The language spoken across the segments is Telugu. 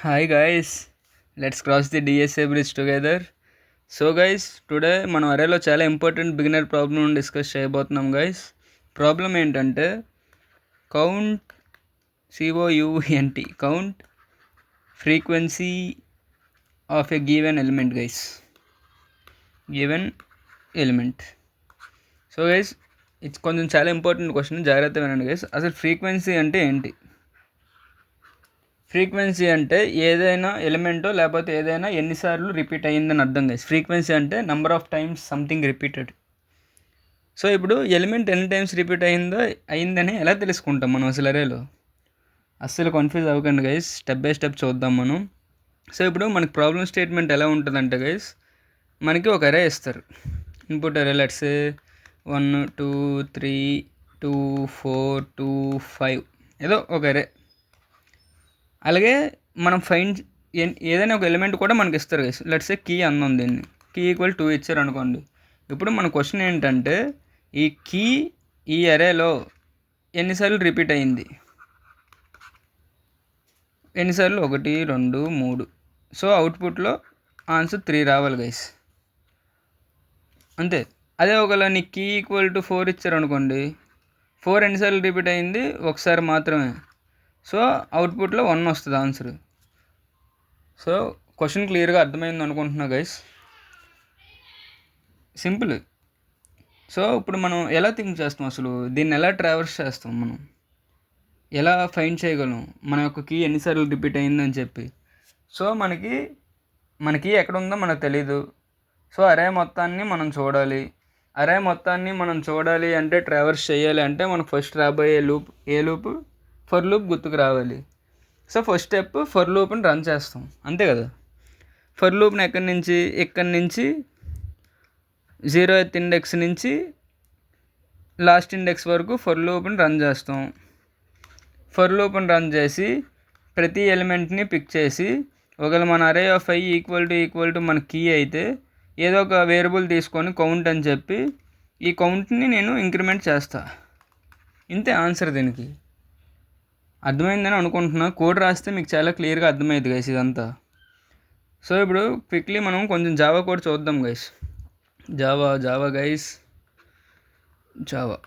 Hi guys, let's cross the DSA bridge together. So guys today మనం అరేలో చాలా ఇంపార్టెంట్ బిగినర్ ప్రాబ్లమ్ డిస్కస్ చేయబోతున్నాం గైస్. ప్రాబ్లం ఏంటంటే count count frequency of a given element guys. Given element. So guys it's కొంచెం చాలా ఇంపార్టెంట్ క్వశ్చన్, జాగ్రత్తగా వినండి గైస్. అసలు ఫ్రీక్వెన్సీ అంటే ఏంటి? ఫ్రీక్వెన్సీ అంటే ఏదైనా ఎలిమెంటో లేకపోతే ఏదైనా ఎన్నిసార్లు రిపీట్ అయ్యిందని అర్థం గైస్. ఫ్రీక్వెన్సీ అంటే number of times something repeated. So ఇప్పుడు ఎలిమెంట్ ఎన్ని టైమ్స్ రిపీట్ అయిందని ఎలా తెలుసుకుంటాం మనం అసలు అరేలో? అస్సలు కన్ఫ్యూజ్ అవ్వకండి గైస్, స్టెప్ బై స్టెప్ చూద్దాం మనం. సో ఇప్పుడు మనకి ప్రాబ్లం స్టేట్మెంట్ ఎలా ఉంటుందంటే గైస్, మనకి ఒక అరే ఇస్తారు. ఇన్పుట్ అరే లెట్స్ 1 2 3 2 4 2 5 ఏదో ఒక అరే. అలాగే మనం ఏదైనా ఒక ఎలిమెంట్ కూడా మనకి ఇస్తారు గైస్. లెట్స్ కీ అన్నాం, దీన్ని కీ ఈక్వల్ 2 ఇచ్చారు అనుకోండి. ఇప్పుడు మన క్వశ్చన్ ఏంటంటే ఈ కీ ఈ అరేలో ఎన్నిసార్లు రిపీట్ అయింది, ఎన్నిసార్లు 1 2 3. సో అవుట్పుట్లో ఆన్సర్ 3 రావాలి గైస్, అంతే. అదే ఒకవేళ నీకు కీ ఈక్వల్ టు 4 ఇచ్చారు అనుకోండి, 4 ఎన్నిసార్లు రిపీట్ అయింది, ఒకసారి మాత్రమే. సో అవుట్పుట్లో 1 వస్తుంది ఆన్సర్. సో క్వశ్చన్ క్లియర్గా అర్థమైంది అనుకుంటున్నా గైస్, సింపుల్. సో ఇప్పుడు మనం ఎలా థింక్ చేస్తాం, అసలు దీన్ని ఎలా ట్రావర్స్ చేస్తాం, మనం ఎలా ఫైండ్ చేయగలం మన యొక్క కీ ఎన్నిసార్లు రిపీట్ అయిందని చెప్పి. సో మనకి ఎక్కడ ఉందో మనకు తెలీదు. సో అరే మొత్తాన్ని మనం చూడాలి అంటే ట్రావర్స్ చేయాలి అంటే మనకు ఫస్ట్ రాబోయే లూప్ ఫర్ లూప్ గుర్తుకు రావాలి. సో ఫస్ట్ స్టెప్ ఫర్ లూప్ని రన్ చేస్తాం, అంతే కదా. ఫర్ లూప్ని ఇక్కడి నుంచి 0th ఇండెక్స్ నుంచి లాస్ట్ ఇండెక్స్ వరకు ఫర్ లూప్ని రన్ చేస్తాం. ఫర్ లూప్ని రన్ చేసి ప్రతి ఎలిమెంట్ని పిక్ చేసి, ఒకవేళ మన అరే ఆఫ్ ఐ ఈక్వల్ టు మన కీ అయితే ఏదో ఒక వేరియబుల్ తీసుకొని కౌంట్ అని చెప్పి ఈ కౌంట్ని నేను ఇంక్రిమెంట్ చేస్తా. ఇంతే ఆన్సర్. దీనికి అర్థమైందని అనుకుంటున్నా. కోడ్ రాస్తే మీకు చాలా క్లియర్గా అర్థమైంది గైస్ ఇదంతా. సో ఇప్పుడు క్విక్లీ మనం కొంచెం జావా కోడ్ చూద్దాం గైస్. జావా గైస్, జావా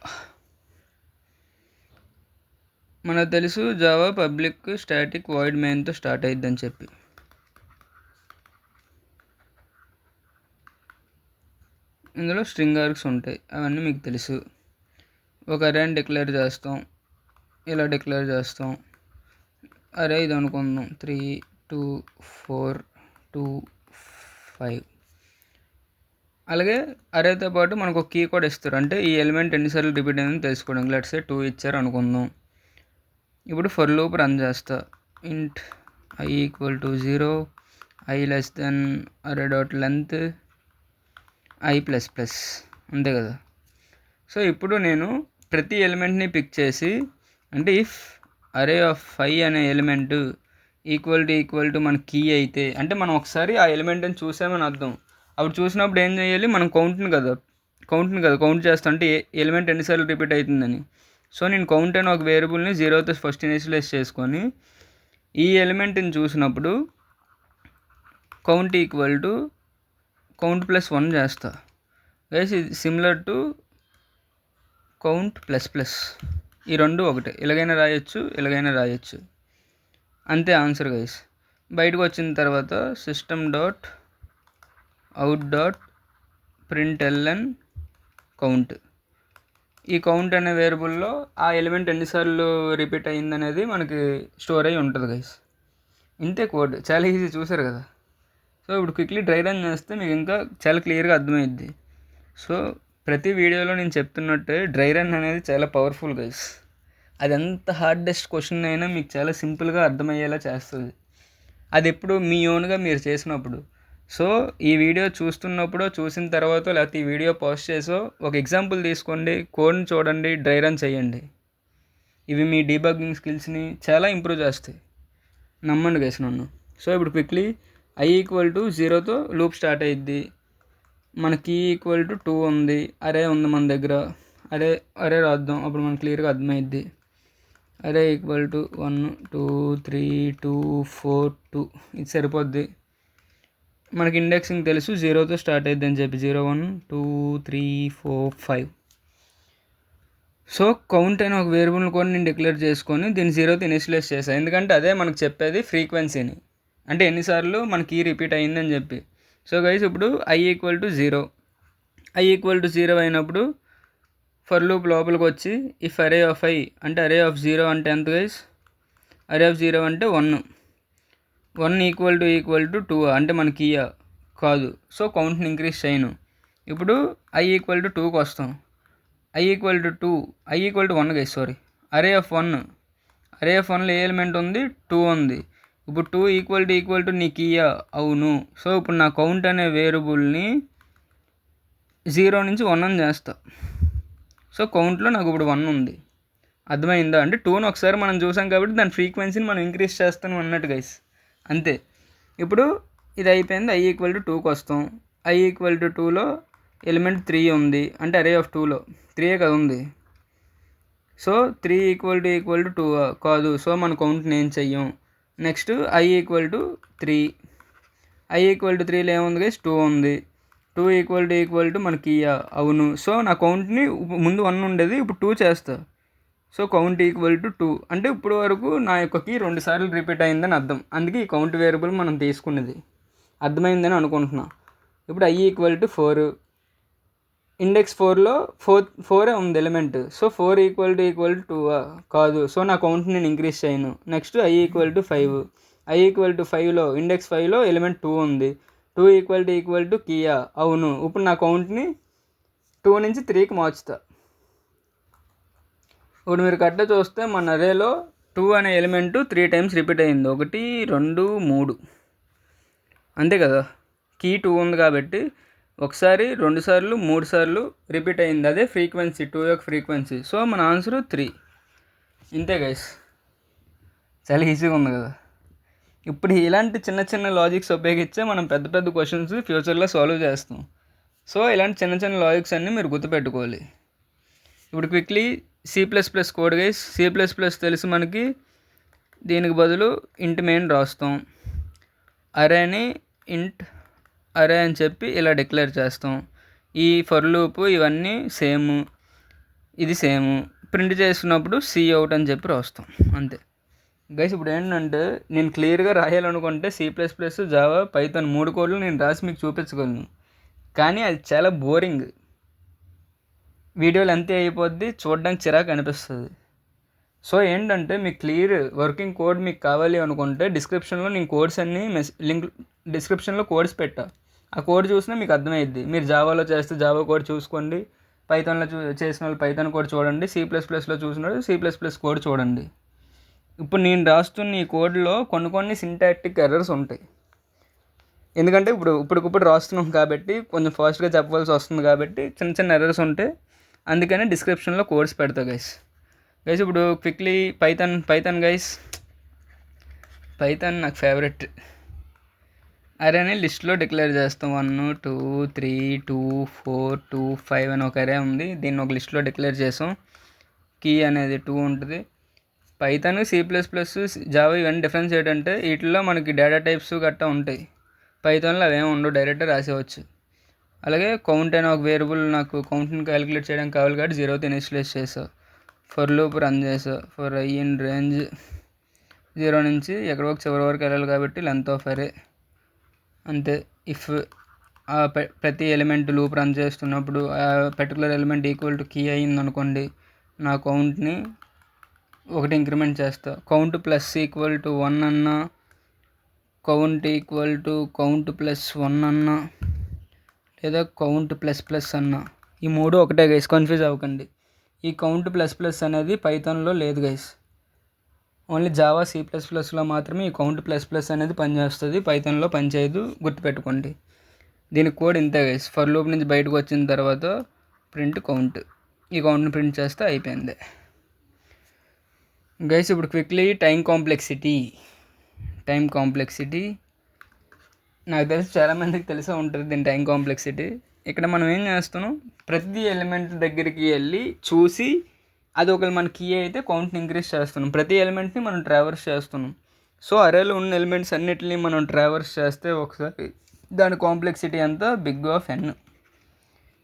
మనకు తెలుసు, జావా పబ్లిక్ స్టాటిక్ వాయిడ్ మెయిన్తో స్టార్ట్ అయిద్దని చెప్పి. ఇందులో స్ట్రింగ్ ఆర్గ్స్ ఉంటాయి, అవన్నీ మీకు తెలుసు. ఒక అరేని డిక్లేర్ చేస్తాం, ఇలా డిక్లేర్ చేస్తాం. అరే ఇది అనుకుందాం 3 2 4 2 5. అలాగే అరేతో పాటు మనకు ఒక కీ కూడా ఇస్తారు, అంటే ఈ ఎలిమెంట్ ఎన్నిసార్లు రిపీట్ అయిందని తెలుసుకోవడానికి. లెట్స్ సే 2 ఇచ్చారు అనుకుందాం. ఇప్పుడు ఫర్ లూప్ రన్ చేస్తా. ఇంట్ I equal to 0, I less than అరే dot length I plus plus, అంతే కదా. సో ఇప్పుడు నేను ప్రతి ఎలిమెంట్ని పిక్ చేసి, అంటే ఇఫ్ అరే ఆఫ్ 5 అనే ఎలిమెంట్ ఈక్వల్ టు మన కీ అయితే, అంటే మనం ఒకసారి ఆ ఎలిమెంట్ని చూసామని అర్థం. అప్పుడు చూసినప్పుడు ఏం చేయాలి, మనం కౌంట్ చేస్తాం, అంటే ఎలిమెంట్ ఎన్నిసార్లు రిపీట్ అవుతుందని. సో నేను కౌంట్ అనే ఒక వేరియబుల్ని 0తో ఫస్ట్ ఇనిషియలైజ్ చేసుకొని ఈ ఎలిమెంట్ని చూసినప్పుడు count equal to count plus 1 చేస్తా గైస్. ఇది similar to count plus plus, ఈ రెండు ఒకటే. ఇలాగైనా రాయొచ్చు, అంతే ఆన్సర్ గైస్. బయటకు వచ్చిన తర్వాత system dot out dot println count. ఈ కౌంట్ అనే వేరియబుల్లో ఆ ఎలిమెంట్ ఎన్నిసార్లు రిపీట్ అయ్యిందనేది మనకి స్టోర్ అయ్యి ఉంటుంది గైస్. ఇంతే కోడ్, చాలా ఈజీ, చూసారు కదా. సో ఇప్పుడు క్విక్లీ డ్రై రన్ చేస్తే మీకు ఇంకా చాలా క్లియర్గా అర్థమైద్ది. సో ప్రతి వీడియోలో నేను చెప్తున్నట్టే డ్రై రన్ అనేది చాలా పవర్ఫుల్ గైస్. అది ఎంత హార్డెస్ట్ క్వశ్చన్ అయినా మీకు చాలా సింపుల్గా అర్థమయ్యేలా చేస్తుంది, అది ఎప్పుడు మీ ఓన్గా మీరు చేసినప్పుడు. సో ఈ వీడియో చూసిన తర్వాత లేకపోతే ఈ వీడియో పాజ్ చేసో ఒక ఎగ్జాంపుల్ తీసుకోండి, కోడ్ని చూడండి, డ్రై రన్ చేయండి. ఇవి మీ డీబగ్గింగ్ స్కిల్స్ని చాలా ఇంప్రూవ్ చేస్తాయి, నమ్మండి గైస్ నన్ను. సో ఇప్పుడు క్విక్లీ ఐ ఈక్వల్ టు 0తో లూప్ స్టార్ట్ అయ్యిద్ది. మనకి ఈక్వల్ టు 2 ఉంది, అరే ఉంది మన దగ్గర. అరే రాద్దాం, అప్పుడు మనకు క్లియర్గా అర్థమైద్ది. అరే ఈక్వల్ టు 1 2 3 2 4 2 ఇది సరిపోద్ది. మనకి ఇండెక్సింగ్ తెలుసు, 0తో స్టార్ట్ అయ్యింది అని చెప్పి 0 1 2 3 4 5. సో కౌంట్ అయిన ఒక వేరియబుల్ని కూడా నేను డిక్లేర్ చేసుకొని దీన్ని 0తో ఇనిషియలైజ్ చేశాను, ఎందుకంటే అదే మనకు చెప్పేది ఫ్రీక్వెన్సీని, అంటే ఎన్నిసార్లు మనకి రిపీట్ అయ్యిందని చెప్పి. సో గైస్ ఇప్పుడు i equal to 0, i equal to 0 అయినప్పుడు ఫర్ లూప్ లోపలికి వచ్చి ఇఫ్ అరే ఆఫ్ i అంటే అరే ఆఫ్ 0 అంటే ఎంత గైస్, అరే ఆఫ్ 0 అంటే 1 ఈక్వల్ టు 2 అంటే మనకి కాదు. సో కౌంట్ని ఇంక్రీజ్ చేయను. ఇప్పుడు i ఈక్వల్ టు 2కి వస్తాం. i equal to 2, i equal to 1 guys sorry, array of 1లో ఏ ఎలిమెంట్ ఉంది, 2 ఉంది. ఇప్పుడు 2 ఈక్వల్ టు నీకు అవును. సో ఇప్పుడు నా కౌంట్ అనే వేరియబుల్ని 0 నుంచి 1 అని చేస్తా. సో కౌంట్లో నాకు ఇప్పుడు 1 ఉంది, అర్థమైందా? అంటే 2ని ఒకసారి మనం చూసాం కాబట్టి దాని ఫ్రీక్వెన్సీని మనం ఇంక్రీజ్ చేస్తాను అన్నట్టు గైస్, అంతే. ఇప్పుడు ఇది అయిపోయింది, i ఈక్వల్ టు 2కి వస్తాం. i ఈక్వల్ టు 2లో ఎలిమెంట్ 3 ఉంది, అంటే అరే ఆఫ్ 2లో 3 కదా ఉంది. సో 3 ఈక్వల్ టు 2 కాదు, సో మన కౌంట్ని ఏం చెయ్యం. Next i equal to 3, i equal to 3లో ఏముంది గైస్, 2 ఉంది. 2 ఈక్వల్ టు మనకి అవును. సో నా కౌంట్ని ముందు 1 ఉండేది, ఇప్పుడు 2 చేస్తా. సో కౌంట్ ఈక్వల్ టు 2 అంటే ఇప్పుడు వరకు నా యొక్క కీ 2 సార్లు రిపీట్ అయిందని అర్థం, అందుకే ఈ కౌంట్ వేరియబుల్ మనం తీసుకున్నది. అర్థమైందని అనుకుంటున్నా. ఇప్పుడు i ఈక్వల్ టు 4, ఇండెక్స్ 4లో 4 ఉంది ఎలిమెంట్. సో 4 ఈక్వల్ టు 2 కాదు, సో నా కౌంట్ని నేను ఇంక్రీజ్ చేయను. Next i equal to 5, i equal to 5లో ఇండెక్స్ 5లో ఎలిమెంట్ 2 ఉంది. 2 ఈక్వల్ టు కియా అవును. ఇప్పుడు నా కౌంట్ని 2 నుంచి 3కి మార్చుతా. ఇప్పుడు మీరు కట్ట చూస్తే మన అరేలో 2 అనే ఎలిమెంట్ 3 టైమ్స్ రిపీట్ అయింది, 1 2 3 అంతే కదా. కీ 2 ఉంది కాబట్టి ఒకసారి 2 సార్లు 3 సార్లు రిపీట్ అయింది, అదే ఫ్రీక్వెన్సీ 2 యొక్క ఫ్రీక్వెన్సీ. సో మన ఆన్సర్ 3. ఇంతే గైస్, చాలా ఈజీగా ఉంది కదా. ఇప్పుడు ఇలాంటి చిన్న చిన్న లాజిక్స్ ఉపయోగించే మనం పెద్ద పెద్ద క్వశ్చన్స్ ఫ్యూచర్లో సాల్వ్ చేస్తాం. సో ఇలాంటి చిన్న చిన్న లాజిక్స్ అన్నీ మీరు గుర్తుపెట్టుకోవాలి. ఇప్పుడు quickly C++ code guys. C++ తెలుసు మనకి, దీనికి బదులు ఇంట్ మెయిన్ రాస్తాం. అరేని ఇంట్ అరే అని చెప్పి ఇలా డిక్లేర్ చేస్తాం. ఈ ఫర్ లూప్ ఇవన్నీ సేమ్, ఇది సేమ్. ప్రింట్ చేస్తున్నప్పుడు C అవుట్ అని చెప్పి రాస్తాం, అంతే గైస్. ఇప్పుడు ఏంటంటే నేను క్లియర్గా రాయాలనుకుంటే C++, జావా, పైథాన్ 3 కోడ్లు నేను రాసి మీకు చూపించగలను, కానీ అది చాలా బోరింగ్. వీడియోలు అంతే అయిపోద్ది, చూడడానికి చిరాకు అనిపిస్తుంది. సో ఏంటంటే మీకు క్లియర్ వర్కింగ్ కోడ్ మీకు కావాలి అనుకుంటే డిస్క్రిప్షన్లో నేను కోడ్స్ అన్నీ లింక్ డిస్క్రిప్షన్లో కోడ్స్ పెట్టా, ఆ కోడ్ చూసినా మీకు అర్థమైద్ది. మీరు జావాలో చేస్తే జావా కోడ్ చూసుకోండి, పైథాన్లో చేసిన వాళ్ళు పైథాన్ కోడ్ చూడండి, C++లో చూసిన వాళ్ళు C++ కోడ్ చూడండి. ఇప్పుడు నేను రాస్తున్న ఈ కోడ్లో కొన్ని సింటాక్టిక్ ఎర్రర్స్ ఉంటాయి, ఎందుకంటే ఇప్పటికిప్పుడు రాస్తున్నాం కాబట్టి కొంచెం ఫాస్ట్గా చెప్పవలసి వస్తుంది కాబట్టి చిన్న చిన్న ఎర్రర్స్ ఉంటాయి, అందుకని డిస్క్రిప్షన్లో కోడ్స్ పెడతా గైస్. ఇప్పుడు క్విక్లీ పైథాన్ గైస్. పైథాన్ నాకు ఫేవరెట్. అరేని లిస్ట్లో డిక్లేర్ చేస్తాం. 1 2 3 2 4 2 5 అని ఒక అరే ఉంది, దీన్ని ఒక లిస్ట్లో డిక్లేర్ చేసాం. కీ అనేది 2 ఉంటుంది. పైథాన్, C++, జావా ఇవన్నీ డిఫరెన్స్ ఏంటంటే వీటిల్లో మనకి డేటా టైప్స్ గట్టా ఉంటాయి, పైథాన్లో అవేమి ఉండవు, డైరెక్ట్గా రాసేవచ్చు. అలాగే కౌంట్ అయిన ఒక వేరియబుల్ నాకు కౌంట్ని క్యాలిక్యులేట్ చేయడానికి కావాలి కాబట్టి 0తో ఇనిషియలైజ్ చేసా. ఫర్ లూప్ రన్ చేసా. ఫర్ i ఇన్ రేంజ్ 0 నుంచి ఎక్కడి వరకు చివరి వరకు వెళ్ళాలి కాబట్టి లెంత్ ఆఫ్ అరే, అంతే. ఇఫ్ ప్రతి ఎలిమెంట్ లూప్ రన్ చేస్తున్నప్పుడు ఆ particular element equal to key అయ్యింది అనుకోండి, నా కౌంట్ని 1 ఇంక్రిమెంట్ చేస్తా. కౌంట్ ప్లస్ ఈక్వల్ టు 1 అన్నా, count equal to count plus 1 అన్నా, లేదా కౌంట్ ప్లస్ అన్నా, ఈ 3 ఒకటే గైస్, కన్ఫ్యూజ్ అవ్వకండి. ఈ కౌంట్ ప్లస్ అనేది పైథాన్లో లేదు గైస్, ఓన్లీ జావా, C++లో మాత్రమే ఈ కౌంట్ ప్లస్ అనేది పనిచేస్తుంది, పైథాన్లో పనిచేయదు, గుర్తుపెట్టుకోండి. దీని కోడ్ ఇంతే గైస్. ఫర్ లూప్ నుంచి బయటకు వచ్చిన తర్వాత ప్రింట్ కౌంట్, ఈ కౌంట్ని ప్రింట్ చేస్తే అయిపోయింది గైస్. ఇప్పుడు క్విక్లీ టైం కాంప్లెక్సిటీ నాకు తెలిసి చాలామందికి తెలిసే ఉంటుంది దీని టైం కాంప్లెక్సిటీ. ఇక్కడ మనం ఏం చేస్తున్నాం, ప్రతి ఎలిమెంట్ దగ్గరికి వెళ్ళి చూసి అది ఒకవేళ మన కీ అయితే కౌంట్ని ఇంక్రీజ్ చేస్తున్నాం, ప్రతి ఎలిమెంట్ని మనం ట్రావర్స్ చేస్తున్నాం. సో అరేలో ఉన్న ఎలిమెంట్స్ అన్నిటిని మనం ట్రావర్స్ చేస్తే ఒకసారి దాని కాంప్లెక్సిటీ అంతా బిగ్ ఆఫ్ ఎన్.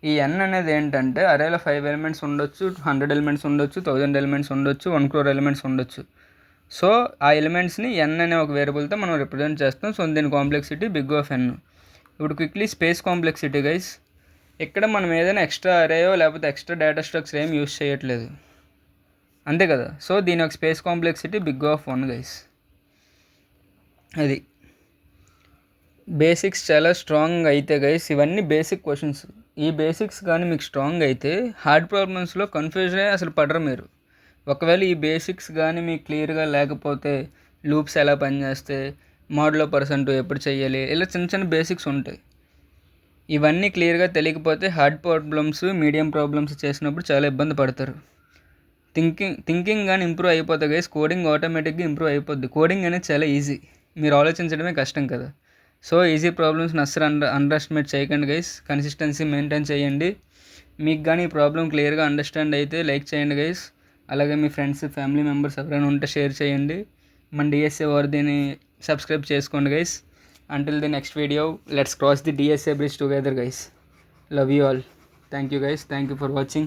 ఈ ఎన్ అనేది ఏంటంటే అరేలో 5 ఎలిమెంట్స్ ఉండొచ్చు, 100 ఎలిమెంట్స్ ఉండొచ్చు, 1000 ఎలిమెంట్స్ ఉండొచ్చు, 1 crore ఎలిమెంట్స్ ఉండొచ్చు. సో ఆ ఎలిమెంట్స్ని ఎన్ అనే ఒక వేరియబుల్తో మనం రిప్రజెంట్ చేస్తాం. సో దీని కాంప్లెక్సిటీ బిగ్ ఆఫ్ ఎన్. ఇప్పుడు క్విక్లీ స్పేస్ కాంప్లెక్సిటీ గైస్. ఇక్కడ మనం ఏదైనా ఎక్స్ట్రా అరేయో లేకపోతే ఎక్స్ట్రా డేటా స్ట్రక్చర్ ఏం యూస్ చేయట్లేదు, అంతే కదా. సో దీని యొక్క space complexity big of 1 guys. అది బేసిక్స్ చాలా స్ట్రాంగ్ అయితే గైస్, ఇవన్నీ బేసిక్ క్వశ్చన్స్. ఈ బేసిక్స్ కానీ మీకు స్ట్రాంగ్ అయితే హార్డ్ ప్రాబ్లమ్స్లో కన్ఫ్యూజన్ అసలు పడరు మీరు. ఒకవేళ ఈ బేసిక్స్ కానీ మీకు క్లియర్గా లేకపోతే లూప్స్ ఎలా పనిచేస్తే, మోడ్లో పర్సెంట్ ఎప్పుడు చేయాలి, ఇలా చిన్న చిన్న బేసిక్స్ ఉంటాయి. ఇవన్నీ క్లియర్గా తెలియకపోతే హార్డ్ ప్రాబ్లమ్స్, మీడియం ప్రాబ్లమ్స్ చేసినప్పుడు చాలా ఇబ్బంది పడతారు. థింకింగ్ కానీ ఇంప్రూవ్ అయిపోతే గైస్ కోడింగ్ ఆటోమేటిక్గా ఇంప్రూవ్ అయిపోద్ది. కోడింగ్ అనేది చాలా ఈజీ, మీరు ఆలోచించడమే కష్టం కదా. సో ఈజీ ప్రాబ్లమ్స్ని అస్సలు అండర్ ఎస్టిమేట్ చేయకండి గైస్, కన్సిస్టెన్సీ మెయింటైన్ చేయండి. మీకు కానీ ఈ ప్రాబ్లం క్లియర్గా అండర్స్టాండ్ అయితే లైక్ చేయండి గైస్. అలాగే మీ ఫ్రెండ్స్, ఫ్యామిలీ మెంబర్స్ ఎవరైనా ఉంటే షేర్ చేయండి. మన డిఎస్ఏ వారిని సబ్స్క్రైబ్ చేసుకోండి guys. Until the next video, let's cross the DSA bridge together guys. Love you all. Thank you guys, thank you for watching.